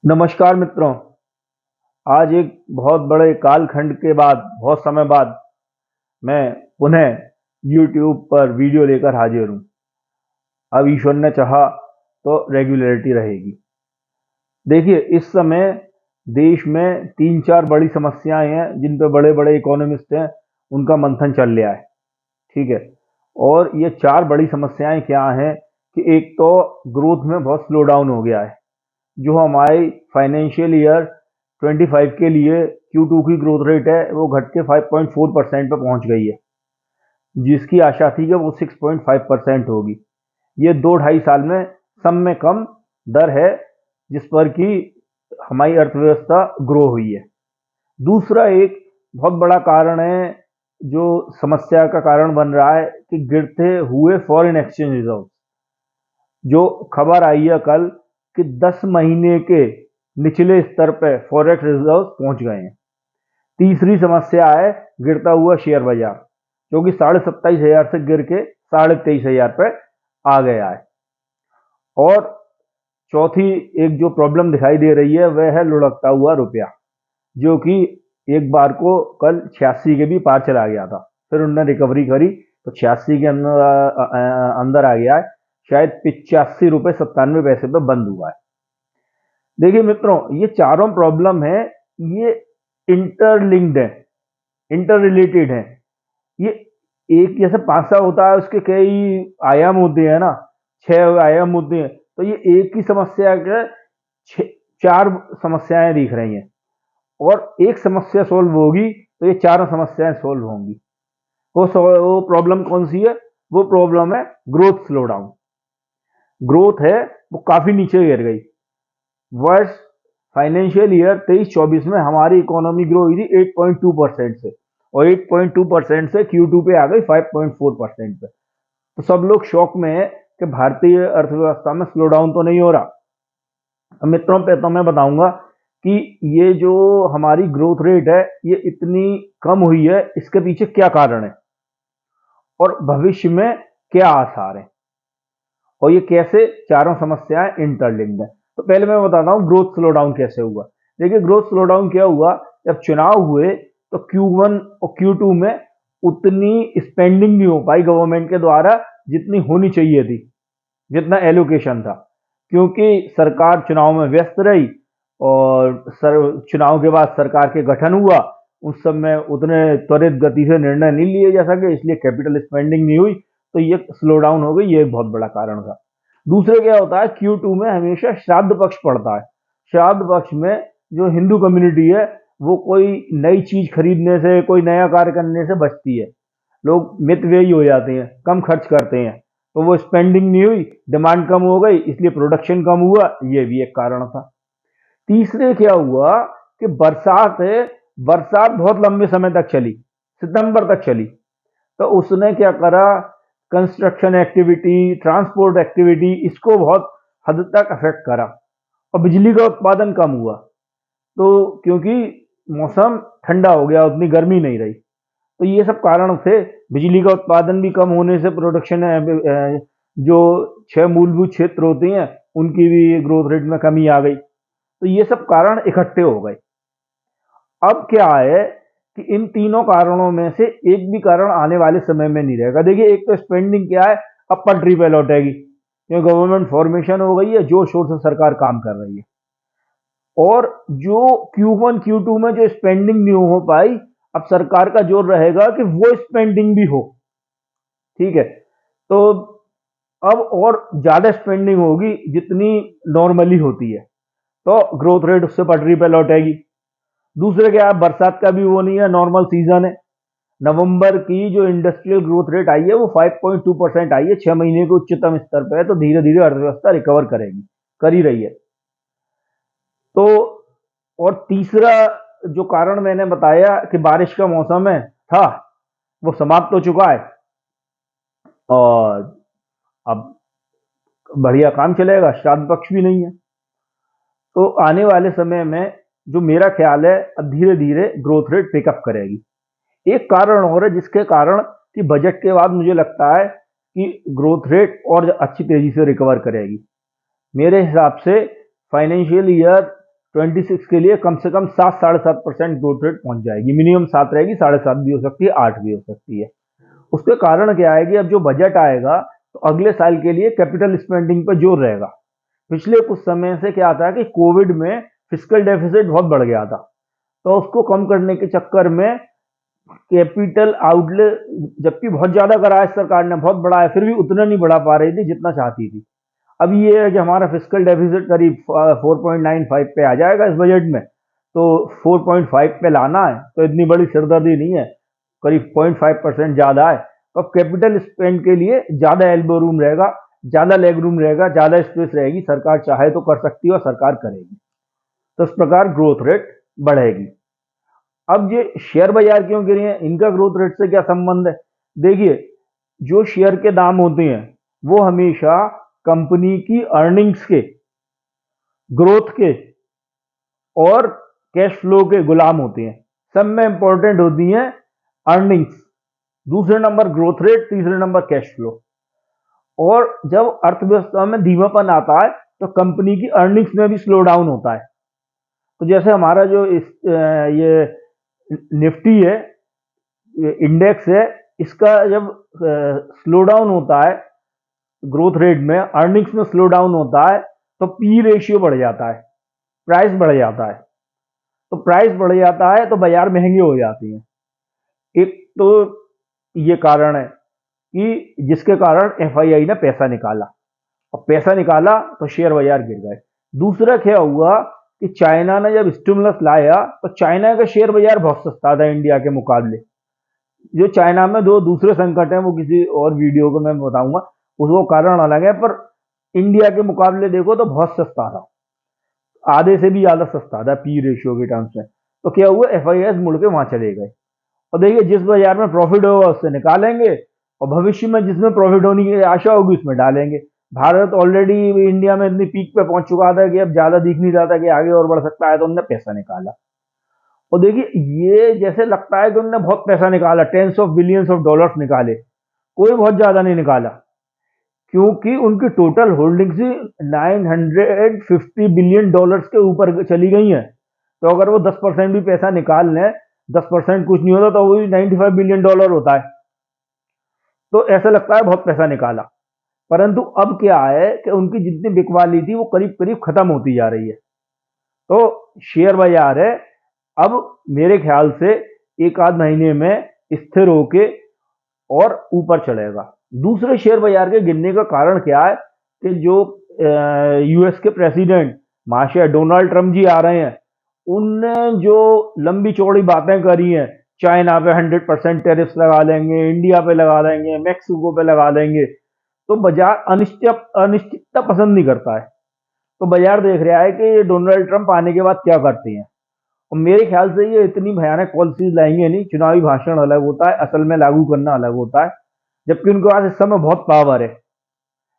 नमस्कार मित्रों। आज एक बहुत बड़े कालखंड के बाद बहुत समय बाद मैं पुनः YouTube पर वीडियो लेकर हाजिर हूँ। अब ईश्वर ने चाहा तो रेगुलरिटी रहेगी। देखिए, इस समय देश में 3-4 बड़ी समस्याएं हैं जिन पे बड़े-बड़े इकोनॉमिस्ट हैं, उनका मंथन चल रहा है। ठीक है। और ये 4 बड़ी समस्याएं क्या हैं कि एक तो ग्रोथ में बहुत स्लो डाउन हो गया है। जो हमारी फाइनेंशियल ईयर 25 के लिए Q2 की ग्रोथ रेट है वो घट के 5.4% पे पहुंच गई है, जिसकी आशा थी कि वो 6.5% होगी। ये 2-2.5 साल में सब में कम दर है जिस पर कि हमारी अर्थव्यवस्था ग्रो हुई है। दूसरा एक बहुत बड़ा कारण है जो समस्या का कारण बन रहा है कि गिरते हुए फॉरेन एक्सचेंज रिजर्व। जो खबर आई है कल कि 10 महीने के निचले स्तर पर फॉरेक्स रिजर्व पहुंच गए हैं। तीसरी समस्या है गिरता हुआ शेयर बाजार, जो कि 27,500 से गिर के 23,500 पे आ गया है। और चौथी एक जो प्रॉब्लम दिखाई दे रही है वह है लुढ़कता हुआ रुपया, जो कि एक बार को कल 86 के भी पार चला गया था, फिर उन्होंने रिकवरी करी तो 86 के अंदर आ गया है। शायद 85 रुपये 97 पैसे पे बंद हुआ है। देखिए मित्रों, ये चारों प्रॉब्लम है, ये इंटरलिंक्ड है, इंटर रिलेटेड है। ये एक जैसे पासा होता है उसके कई आयाम होते हैं ना, 6 आयाम होते हैं, तो ये एक ही समस्या के 4 समस्याएं दिख रही हैं। और एक समस्या सोल्व होगी तो ये चारों समस्याएं सोल्व होंगी। वो प्रॉब्लम कौन सी है? वो प्रॉब्लम है ग्रोथ स्लो डाउन। ग्रोथ है वो काफी नीचे गिर गई। वर्ष फाइनेंशियल ईयर 23-24 में हमारी इकोनॉमी ग्रो हुई थी 8.2% से, और 8.2% से Q2 पे आ गई 5.4% पे। तो सब लोग शौक में है कि भारतीय अर्थव्यवस्था में स्लो डाउन तो नहीं हो रहा। अब मित्रों पे तो मैं बताऊंगा कि ये जो हमारी ग्रोथ रेट है ये इतनी कम हुई है, इसके पीछे क्या कारण है और भविष्य में क्या आसार है, और ये कैसे चारों समस्याएं इंटरलिंक्ड है। तो पहले मैं बताता हूँ ग्रोथ स्लो डाउन कैसे हुआ। देखिए, ग्रोथ स्लो डाउन क्या हुआ, जब चुनाव हुए तो Q1 और Q2 में उतनी स्पेंडिंग नहीं हो पाई गवर्नमेंट के द्वारा जितनी होनी चाहिए थी, जितना एलोकेशन था, क्योंकि सरकार चुनाव में व्यस्त रही और चुनाव के बाद सरकार के गठन हुआ। उस समय उतने त्वरित गति से निर्णय नहीं लिए जा सके, इसलिए कैपिटल स्पेंडिंग नहीं हुई, तो ये स्लो डाउन हो गई। ये एक बहुत बड़ा कारण था। दूसरे क्या होता है, Q2 में हमेशा श्राद्ध पक्ष पड़ता है। श्राद्ध पक्ष में जो हिंदू कम्युनिटी है वो कोई नई चीज खरीदने से, कोई नया कार्य करने से बचती है। लोग मितव्ययी हो जाते हैं, कम खर्च करते हैं, तो वो स्पेंडिंग नहीं हुई, डिमांड कम हो गई, इसलिए प्रोडक्शन कम हुआ। ये भी एक कारण था। तीसरे क्या हुआ कि बरसात है, बरसात बहुत लंबे समय तक चली, सितंबर तक चली, तो उसने क्या करा, कंस्ट्रक्शन एक्टिविटी, ट्रांसपोर्ट एक्टिविटी, इसको बहुत हद तक अफेक्ट करा, और बिजली का उत्पादन कम हुआ। तो क्योंकि मौसम ठंडा हो गया, उतनी गर्मी नहीं रही, तो ये सब कारण थे। बिजली का उत्पादन भी कम होने से प्रोडक्शन जो 6 मूलभूत क्षेत्र होते हैं उनकी भी ग्रोथ रेट में कमी आ गई। तो ये सब कारण इकट्ठे हो गए। अब क्या है कि इन तीनों कारणों में से एक भी कारण आने वाले समय में नहीं रहेगा। देखिए, एक तो स्पेंडिंग क्या है, अब पटरी पे लौटेगी, क्योंकि गवर्नमेंट फॉर्मेशन हो गई है, जोर शोर से सरकार काम कर रही है। और जो Q1 Q2 में जो स्पेंडिंग नहीं हो पाई, अब सरकार का जोर रहेगा कि वो स्पेंडिंग भी हो। ठीक है। तो अब और ज्यादा स्पेंडिंग होगी जितनी नॉर्मली होती है, तो ग्रोथ रेट उससे पटरी पे लौटेगी। दूसरे क्या है, बरसात का भी वो नहीं है, नॉर्मल सीजन है। नवंबर की जो इंडस्ट्रियल ग्रोथ रेट आई है वो 5.2% आई है, 6 महीने के उच्चतम स्तर पे है। तो धीरे धीरे अर्थव्यवस्था रिकवर करेगी, कर ही रही है। तो और तीसरा जो कारण मैंने बताया कि बारिश का मौसम है था, वो समाप्त हो चुका है, और अब बढ़िया काम चलेगा, श्राद्ध पक्ष भी नहीं है। तो आने वाले समय में जो मेरा ख्याल है, अब धीरे धीरे ग्रोथ रेट पिकअप करेगी। एक कारण और है जिसके कारण कि बजट के बाद मुझे लगता है कि ग्रोथ रेट और अच्छी तेजी से रिकवर करेगी। मेरे हिसाब से फाइनेंशियल ईयर 26 के लिए कम से कम 7-7.5% ग्रोथ रेट पहुंच जाएगी। मिनिमम 7 रहेगी, 7.5 भी हो सकती है, 8 भी हो सकती है। उसके कारण क्या है कि अब जो बजट आएगा तो अगले साल के लिए कैपिटल स्पेंडिंग पर जोर रहेगा। पिछले कुछ समय से क्या था कि कोविड में फिस्कल डेफिसिट बहुत बढ़ गया था, तो उसको कम करने के चक्कर में कैपिटल आउटले जबकि बहुत ज्यादा करा है सरकार ने, बहुत बड़ा है, फिर भी उतना नहीं बढ़ा पा रही थी जितना चाहती थी। अब ये है कि हमारा फिस्कल डेफिसिट करीब 4.95 पे आ जाएगा इस बजट में, तो 4.5 पे लाना है तो इतनी बड़ी सिरदर्दी नहीं है, करीब 0.5% ज्यादा है। तो अब कैपिटल स्पेंड के लिए ज्यादा एल्बो रूम रहेगा, ज्यादा लेग रूम रहेगा, ज्यादा स्पेस रहेगी, सरकार चाहे तो कर सकती है और सरकार करेगी। तो इस प्रकार ग्रोथ रेट बढ़ेगी। अब ये शेयर बाजार क्यों गिरे हैं, इनका ग्रोथ रेट से क्या संबंध है? देखिए, जो शेयर के दाम होते हैं वो हमेशा कंपनी की अर्निंग्स के, ग्रोथ के और कैश फ्लो के गुलाम होते हैं। सब में इंपॉर्टेंट होती हैं अर्निंग्स, दूसरे नंबर ग्रोथ रेट, तीसरे नंबर कैश फ्लो। और जब अर्थव्यवस्था में धीमापन आता है तो कंपनी की अर्निंग्स में भी स्लो डाउन होता है। तो जैसे हमारा जो ये निफ्टी है, ये इंडेक्स है, इसका जब स्लो डाउन होता है ग्रोथ रेट में, अर्निंग्स में स्लो डाउन होता है, तो पी रेशियो बढ़ जाता है, प्राइस बढ़ जाता है। तो प्राइस बढ़ जाता है तो बाजार महंगे हो जाती हैं। एक तो ये कारण है कि जिसके कारण एफआईआई ने पैसा निकाला, और पैसा निकाला तो शेयर बाजार गिर गए। दूसरा क्या हुआ कि चाइना ने जब स्टिमुलस लाया तो चाइना का शेयर बाजार बहुत सस्ता था इंडिया के मुकाबले। जो चाइना में दो दूसरे संकट हैं वो किसी और वीडियो को मैं बताऊंगा, उसको कारण अलग है, पर इंडिया के मुकाबले देखो तो बहुत सस्ता था, आधे से भी ज्यादा सस्ता था पी रेशियो के टर्म्स में। तो क्या हुआ, एफआईएस मुड़ के वहां चले गए। और देखिए, जिस बाजार में प्रॉफिट होगा उससे निकालेंगे, और भविष्य में जिसमें प्रॉफिट होने की आशा होगी उसमें डालेंगे। भारत ऑलरेडी इंडिया में इतनी पीक पे पहुंच चुका था कि अब ज्यादा दिख नहीं रहा था कि आगे और बढ़ सकता है, तो उन्होंने पैसा निकाला। और देखिए, ये जैसे लगता है कि उन्होंने बहुत पैसा निकाला, tens of billions of dollars निकाले, कोई बहुत ज्यादा नहीं निकाला, क्योंकि उनकी टोटल होल्डिंग्स ही 950 बिलियन डॉलर्स के ऊपर चली गई हैं। तो अगर वो 10% भी पैसा निकाल लें, 10% कुछ नहीं होता, तो वो भी 95 बिलियन डॉलर होता है। तो ऐसा लगता है बहुत पैसा निकाला, परंतु अब क्या है कि उनकी जितनी बिकवाली थी वो करीब करीब खत्म होती जा रही है। तो शेयर बाजार है, अब मेरे ख्याल से एक आध महीने में स्थिर होके और ऊपर चलेगा। दूसरे शेयर बाजार के गिरने का कारण क्या है कि जो यूएस के प्रेसिडेंट महाशय डोनाल्ड ट्रंप जी आ रहे हैं, उनने जो लंबी चौड़ी बातें करी हैं, चाइना पे 100% टैरिफ्स लगा लेंगे, इंडिया पे लगा देंगे, मैक्सिको पे लगा देंगे, तो बाजार अनिश्चितता पसंद नहीं करता है। तो बाजार देख रहा है कि ये डोनाल्ड ट्रंप आने के बाद क्या करते हैं। और मेरे ख्याल से ये इतनी भयानक पॉलिसीज लाएंगे नहीं, चुनावी भाषण अलग होता है, असल में लागू करना अलग होता है। जबकि उनके पास इस समय बहुत पावर है,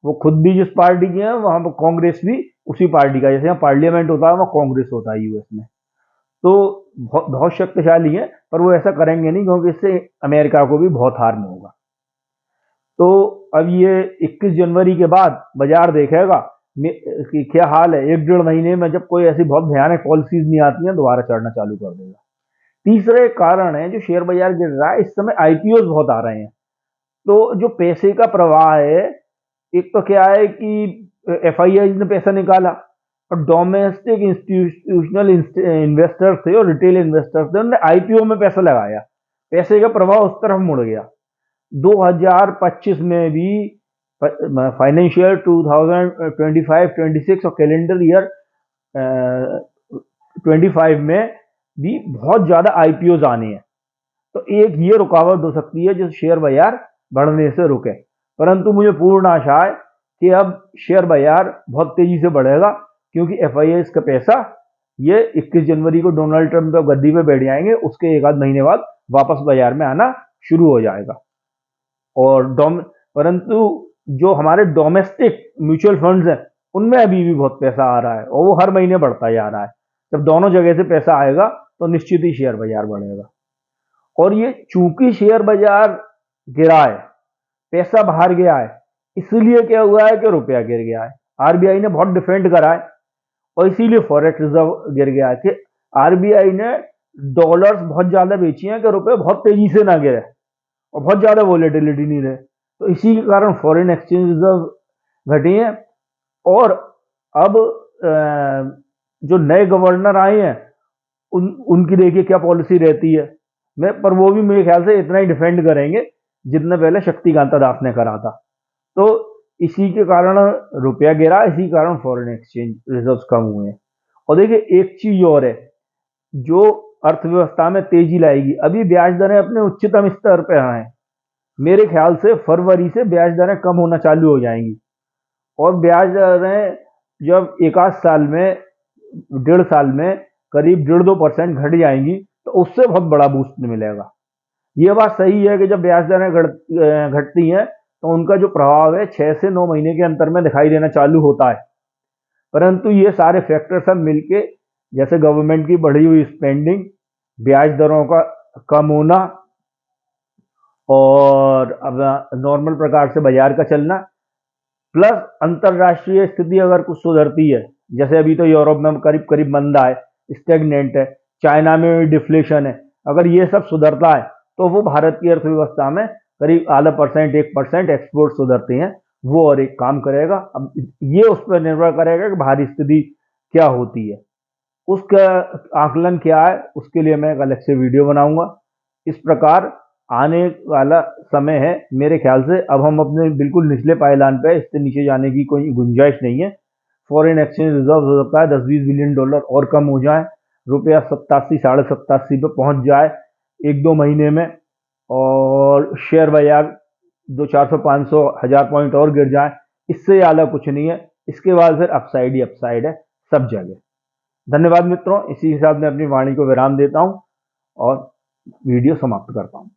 वो खुद भी जिस पार्टी के हैं, वहां पर कांग्रेस भी उसी पार्टी का, जैसे यहाँ पार्लियामेंट होता है वहां कांग्रेस होता है यूएस में, तो बहुत बहुत शक्तिशाली है। पर वो ऐसा करेंगे नहीं, क्योंकि इससे अमेरिका को भी बहुत हार्म होगा। तो अब ये 21 जनवरी के बाद बाजार देखेगा कि क्या हाल है। 1-1.5 महीने में जब कोई ऐसी बहुत भयानक पॉलिसीज नहीं आती हैं, दोबारा चढ़ना चालू कर देगा। तीसरे कारण है जो शेयर बाजार गिर रहा है, इस समय आईपीओ बहुत आ रहे हैं। तो जो पैसे का प्रवाह है, एक तो क्या है कि एफआईआई ने पैसा निकाला, और डोमेस्टिक इंस्टीट्यूशनल इन्वेस्टर्स थे और रिटेल इन्वेस्टर्स थे, उन्होंने आईपीओ में पैसा लगाया, पैसे का प्रवाह उस तरफ मुड़ गया। 2025 में भी फाइनेंशियल 2025-26 और कैलेंडर ईयर 25 में भी बहुत ज्यादा आईपीओ आने हैं। तो एक ये रुकावट हो सकती है जो शेयर बाजार बढ़ने से रुके। परंतु मुझे पूर्ण आशा है कि अब शेयर बाजार बहुत तेजी से बढ़ेगा, क्योंकि एफआईआई का पैसा ये 21 जनवरी को डोनाल्ड ट्रंप जब गद्दी पे बैठ जाएंगे, उसके एक आध महीने बाद वापस बाजार में आना शुरू हो जाएगा। और परंतु जो हमारे डोमेस्टिक म्यूचुअल फंड्स हैं, उनमें अभी भी बहुत पैसा आ रहा है, और वो हर महीने बढ़ता जा रहा है। जब दोनों जगह से पैसा आएगा तो निश्चित ही शेयर बाजार बढ़ेगा। और ये चूंकि शेयर बाजार गिरा है, पैसा बाहर गया है, इसलिए क्या हुआ है कि रुपया गिर गया है। आरबीआई ने बहुत डिफेंड करा है, और इसीलिए फॉरेक्स रिजर्व गिर गया कि आरबीआई ने डॉलर्स बहुत ज्यादा बेची हैं कि रुपए बहुत तेजी से ना गिरे और बहुत ज्यादा वॉलेटिलिटी नहीं रहे, तो इसी के कारण फॉरेन एक्सचेंज रिजर्व घटी हैं। और अब जो नए गवर्नर आए हैं उनकी देखिए क्या पॉलिसी रहती है, मैं पर वो भी मेरे ख्याल से इतना ही डिफेंड करेंगे जितना पहले शक्तिकांता दास ने करा था। तो इसी के कारण रुपया गिरा, इसी कारण फॉरेन एक्सचेंज रिजर्व्स कम हुए हैं। और देखिए एक चीज और है जो अर्थव्यवस्था में तेजी लाएगी, अभी ब्याज दरें अपने उच्चतम स्तर पे हैं, मेरे ख्याल से फरवरी से ब्याज दरें कम होना चालू हो जाएंगी। और ब्याज दरें जब एक आध साल में, 1.5 साल में करीब 1.5-2% घट जाएंगी तो उससे बहुत बड़ा बूस्ट मिलेगा। ये बात सही है कि जब ब्याज दरें घटती हैं तो उनका जो प्रभाव है 6 से 9 महीने के अंतर में दिखाई देना चालू होता है, परंतु ये सारे फैक्टर सब मिलके, जैसे गवर्नमेंट की बढ़ी हुई स्पेंडिंग, ब्याज दरों का कम होना और अब नॉर्मल प्रकार से बाजार का चलना, प्लस अंतरराष्ट्रीय स्थिति अगर कुछ सुधरती है, जैसे अभी तो यूरोप में करीब करीब मंदा है, स्टेगनेंट है, चाइना में डिफ्लेशन है, अगर ये सब सुधरता है तो वो भारत की अर्थव्यवस्था में करीब आधा परसेंट 1% एक्सपोर्ट सुधरते हैं, वो और एक काम करेगा। अब ये उस पर निर्भर करेगा कि बाहरी स्थिति क्या होती है, उसका आकलन क्या है, उसके लिए मैं एक अलग से वीडियो बनाऊंगा। इस प्रकार आने वाला समय है, मेरे ख्याल से अब हम अपने बिल्कुल निचले पायदान पे, इससे नीचे जाने की कोई गुंजाइश नहीं है। फॉरेन एक्सचेंज रिजर्व हो सकता है 10-20 बिलियन डॉलर और कम हो जाए, रुपया 87 87.5 पे पहुंच जाए 1-2 महीने में, और शेयर बाजार 200-400-500 पॉइंट और गिर जाए, इससे ज़्यादा कुछ नहीं है। इसके बाद फिर अपसाइड ही अपसाइड है सब जगह। धन्यवाद मित्रों, इसी के साथ मैं अपनी वाणी को विराम देता हूं और वीडियो समाप्त करता हूं।